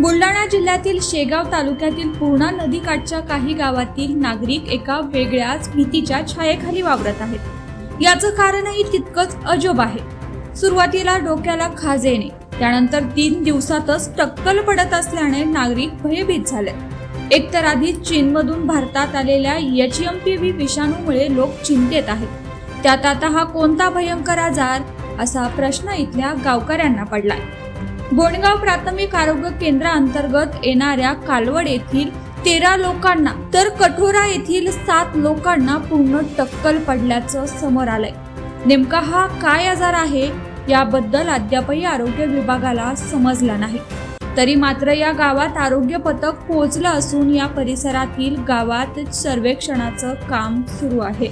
बुलढाणा जिल्ह्यातील शेगाव तालुक्यातील पूर्णा नदीकाठच्या काही गावातील नागरिक एका वेगळ्याच भीतीच्या छायेखाली वावरत आहेत। याचं कारणही तितकंच अजब आहे। सुरुवातीला डोक्याला खाज येणे, त्यानंतर 3 दिवसातच टक्कल पडत असल्याने नागरिक भयभीत झाले। एकतर आधी चीनमधून भारतात आलेल्या HMPV विषाणूमुळे लोक चिंतेत आहेत, त्यात आता हा कोणता भयंकर आजार, असा प्रश्न इथल्या गावकऱ्यांना पडलाय। बोंडगाव प्राथमिक आरोग्य केंद्राअंतर्गत येणाऱ्या कालवड येथील 13 लोकांना तर कठोरा येथील 7 लोकांना पूर्ण टक्कल पडल्याचं समोर आलंय। नेमका हा काय आजार आहे याबद्दल अद्यापही आरोग्य विभागाला समजला नाही। तरी मात्र या गावात आरोग्य पथक पोहोचलं असून या परिसरातील गावात सर्वेक्षणाचं काम सुरू आहे।